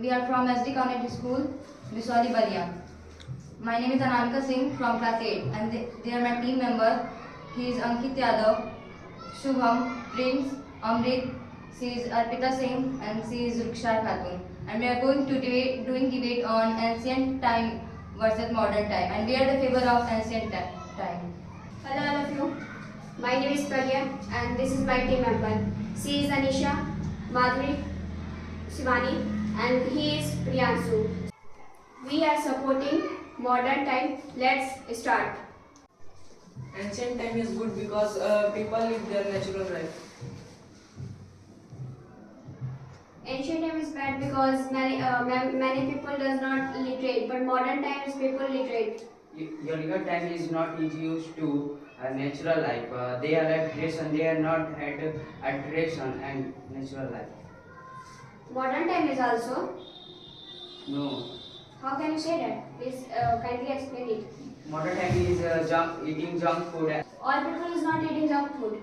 We are from SD Convent School, Biswali Balia. My name is Anamika Singh from class 8 and they are my team member. He is Ankit Yadav, Shubham, Prince, Amrit, she is Arpita Singh and she is Rukshar Khatun. And we are going to doing debate on ancient time versus modern time, and we are the favor of ancient time. Hello all of you. My name is Pragya and this is my team member. She is Anisha, Madhuri, Shivani and he is Priyanshu. We are supporting modern time. Let's start. Ancient time is good because people live their natural life. Ancient time is bad because many people does not literate, but modern times people literate. Younger time is not used to natural life. They are at tradition. They are not at tradition and natural life. Modern time is also. No. How can you say that? Please kindly explain it. Modern time is eating junk food. All people is not eating junk food.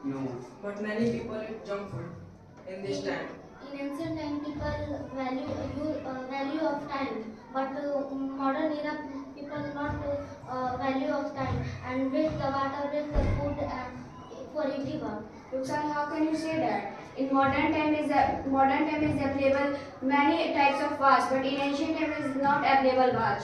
No. But many people eat junk food in this time. In ancient time, people value of time, but modern era people not value of time and waste the water, waste the food for everyone. Ruksan, how can you say that? In modern time is available many types of watch, but in ancient time is not available watch.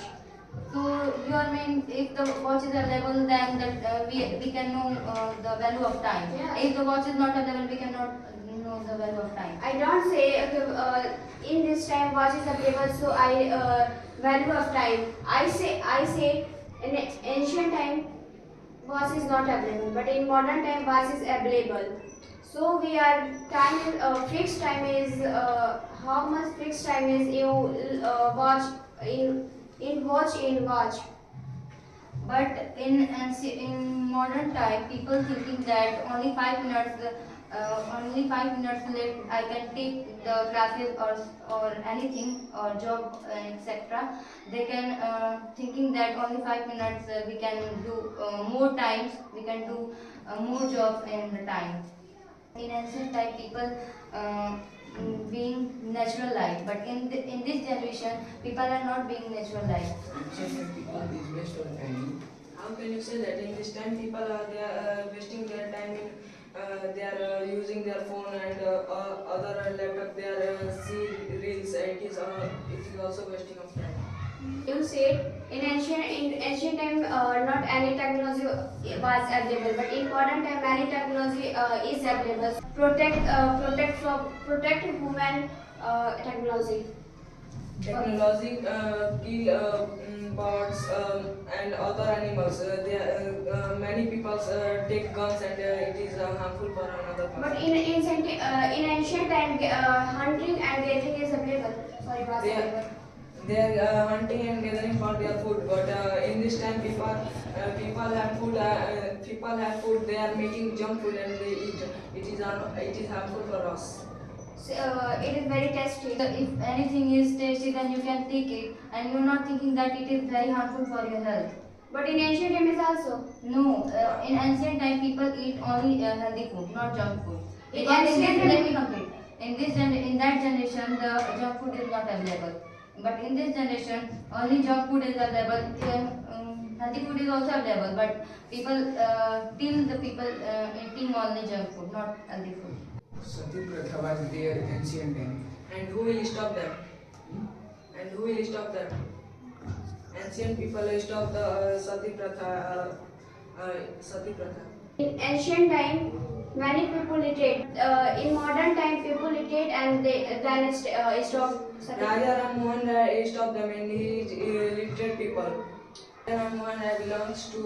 So you are mean if the watch is available, then that we can know the value of time. Yeah. If the watch is not available, we cannot know the value of time. I don't say in this time watch is available, so I value of time. I say in ancient time watch is not available, but in modern time watch is available. So we are fixed time is how much fixed time is you watch in watch. But in modern time, people thinking that only 5 minutes left, I can take the classes or anything or job etc. They can thinking that only 5 minutes we can do more times, we can do more job in the time. In ancient time, people being natural life, but in this generation, people are not being natural life. Ancient people is based on time. How can you say that in this time people are wasting their time in they are using their phone and other laptop, they are see reels. It is also wasting of time. You said in ancient time not any technology was available, but in modern time any technology is available. Protect human technology. Technology kill birds and other animals. Many people take guns and it is harmful for another person. But in ancient time hunting and gathering is available. Sorry, was available. They are hunting and gathering for their food, but in this time people have food. People have food. They are making junk food and they eat. It is harmful for us. So, it is very tasty. So if anything is tasty, then you can take it, and you're not thinking that it is very harmful for your health. But in ancient time is also. No, in ancient time, people eat only healthy food, not junk food. In Because ancient time- let me complete. In that generation, the junk food is not available. But in this generation, only junk food is available. Healthy food is also available, but eating only junk food, not healthy food. Sati Pratha was there in ancient time. And who will stop them? And who will stop them? Ancient people will stop the Sati Pratha. In ancient time, many people literate. In modern time, people literate and then stop. Raja Ram Mohan Rai stopped them and he is literate people. Raja Ram Mohan Rai belongs to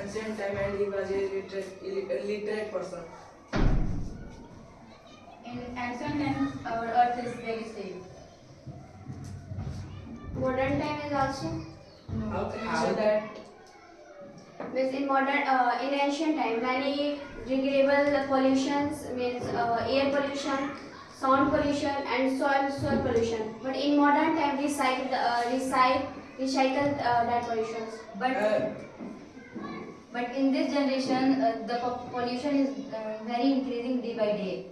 ancient time and he was a literate person. In ancient times, our earth is very safe. Modern time is also. How can you say that? Means in ancient time, many regrettable pollutions means air pollution, sound pollution, and soil pollution. But in modern time, recycle that pollutions. But in this generation, the pollution is very increasing day by day.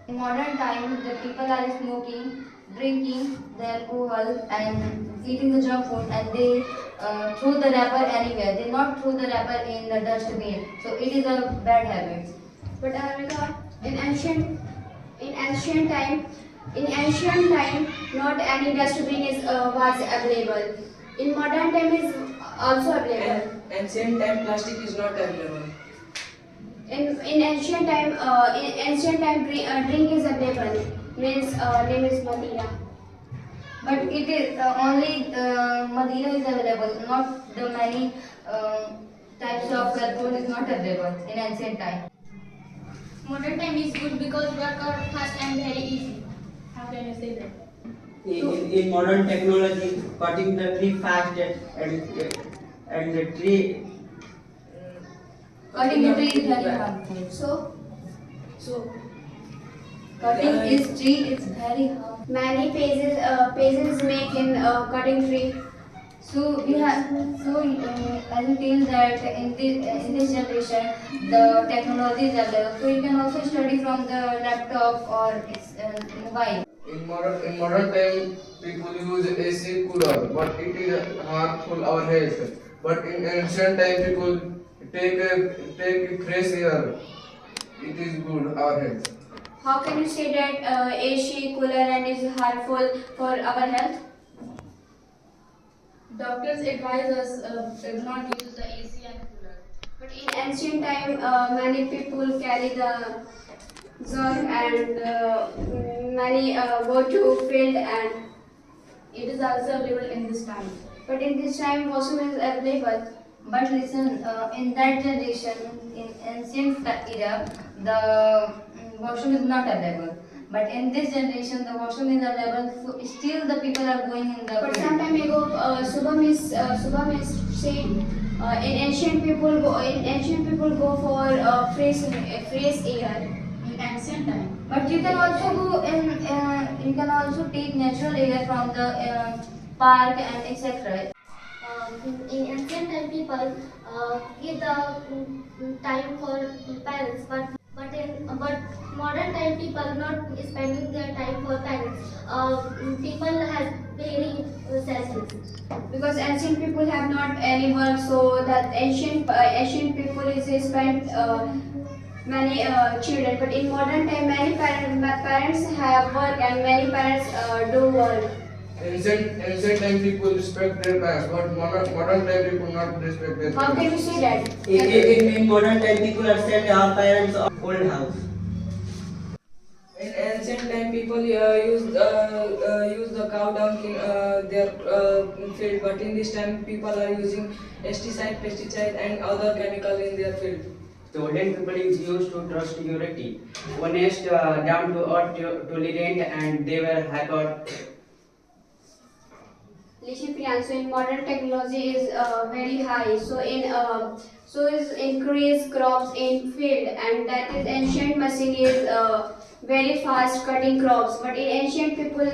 In modern time, the people are smoking, drinking the alcohol and eating the junk food, and they throw the wrapper anywhere. They not throw the wrapper in the dustbin. So it is a bad habit. But Anamika, in ancient time, not any dustbin was available. In modern time is also available. Ancient time plastic is not available. In ancient time, drink is available. Means name is Madira. But it is only Madina is available, not the many types of alcohol is not available in ancient time. Modern time is good because work are fast and very easy. How can you say that? In modern technology, cutting the tree fast and the tree Cutting the tree is very harmful. So Cutting is tree is very harmful. many pages make in cutting tree. So we have as you tell that in this generation the technology is available. So you can also study from the laptop or mobile. In modern time, people use AC cooler, but it is harmful our health. But in ancient time, people take fresh air. It is good our health. How can you say that AC cooler and is harmful for our health? Doctors advise us not use the AC and cooler. But in ancient time, many people carry the jug and many go to field and. It is also available in this time. But in this time, washroom is available. But listen, in that generation, in ancient era, the washroom is not available. But in this generation, the washroom is available. So still, the people are going in the. But some time ago, Subham is said in ancient people go for fresh air. In ancient time. But you can also go in. You can also take natural air from the park and etc. In ancient time, people give the time for parents, but modern time people not spending their time for parents. People have very selfish. Because ancient people have not any work, so that ancient people is spent many children. But in modern time, many parents have work and many parents do work. Ancient time people respect their parents, but modern time people not respect their How can parents. you say that? in modern time, people are sent our parents old house. In ancient time, people use the cow dung in their field, but in this time, people are using pesticide, and other chemical in their field. The olden people is used to trust security, honest, down to earth, tolerant, and they were hyper. Listen, Priyansu, in modern technology is very high. So is increased crops in field, and that is ancient machine is very fast cutting crops. But in ancient people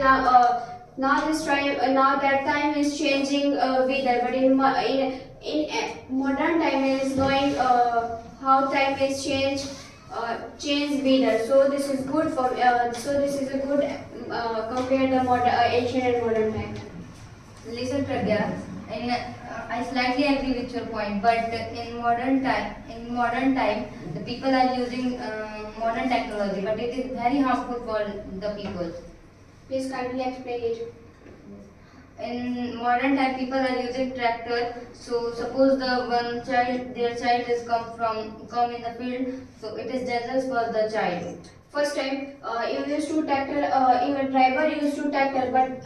now that time is changing weather. But in modern time is knowing how time is change weather. So this is good for so this is a good compare the ancient and modern time. Listen, Pragya, I slightly agree with your point, but in modern time, the people are using modern technology, but it is very harmful for the people. Please kindly explain it. In modern time, people are using tractor. So suppose their child is come in the field, so it is dangerous for the child. First time, you used to tractor. Even driver used to tractor, but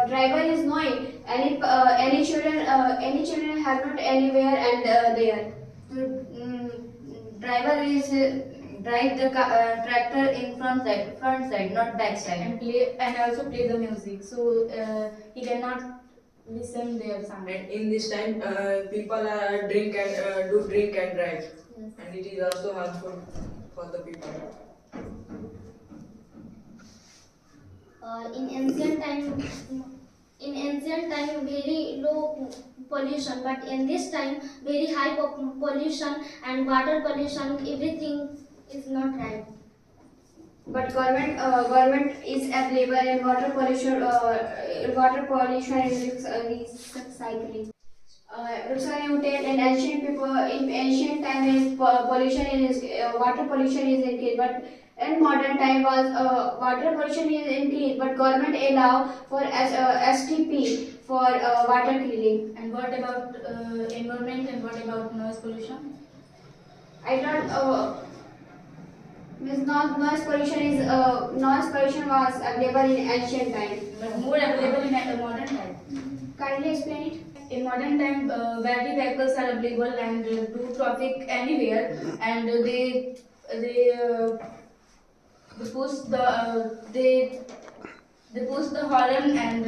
driver is knowing any children have not anywhere and there. So, driver is drive the tractor in front side, not back side. And also play the music, so he cannot listen their sound. And in this time, people are drink and drive, and it is also harmful for the people. In ancient time, very low pollution, but in this time, very high pollution and water pollution. Everything is not right. But government is available and water pollution is recycling. Ruxana would tell in ancient time is pollution is water pollution is increased, but in modern time was water pollution is increased, but government allow for STP for water cleaning. And what about environment and what about noise pollution? I thought noise pollution was available in ancient time. But more available in modern time. Kindly explain it. In modern time, battery vehicles are available and do traffic anywhere, and they push the horn and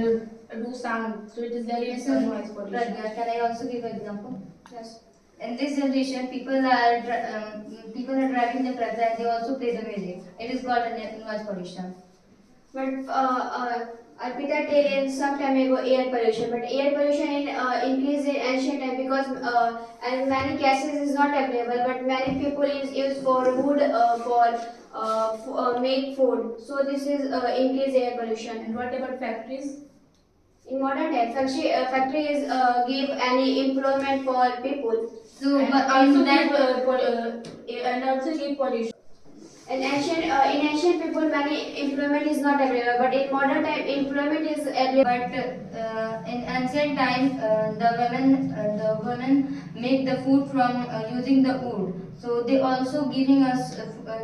do sound. So it is very noise pollution. Pragya, can I also give an example? Yes. In this generation, people are driving the trucks and they also play the music. It is called a noise pollution. But Arpita tell in some time ago air pollution, but air pollution increased in ancient time because and many gases is not available, but many people is used for wood for make food. So this is increased air pollution. And what about factories? In modern time, factories give any employment for people. So, And but also in that, and also give pollution. In ancient people, many employment is not available, but in modern time, employment is available. but in ancient time, the women make the food from using the wood. So they also giving us,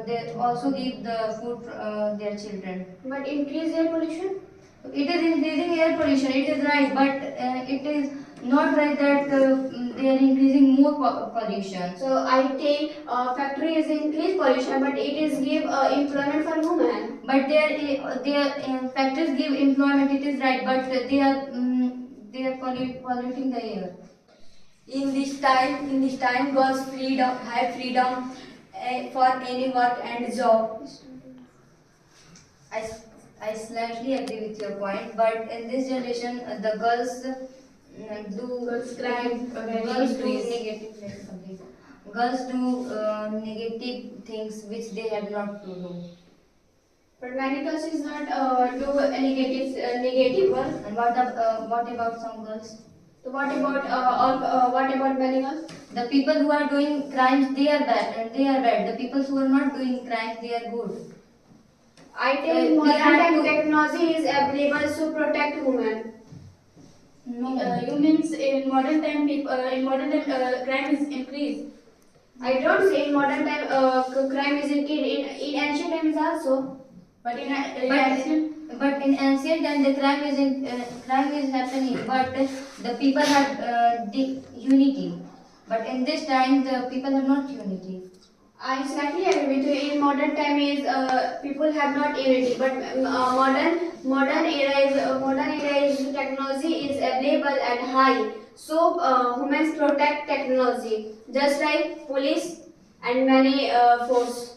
they also give the food their children. But increase air pollution. It is increasing air pollution. It is right, but it is not right that they are increasing more pollution. So I tell factory is increase pollution, but it is give employment for women. But their factories give employment. It is right, but they are polluting the air. In this time, girls have freedom for any work and job. I slightly agree with your point, but in this generation, the girls crime girls do negative things which they have not to do. But many girls is not do negative work. And what about some girls? So what about many girls? The people who are doing crimes, they are bad. The people who are not doing crimes, they are good. I tell we modern have time to- technology is available to protect women. You means in modern time, crime is increased. I don't say in modern time crime is increased. In ancient times also. But in But in ancient time, the crime is happening, but the people have unity. But in this time, the people have not unity. I exactly agree with you. In modern time is people have not unity, but modern era is technology is available and high. So women protect technology just like police and many force.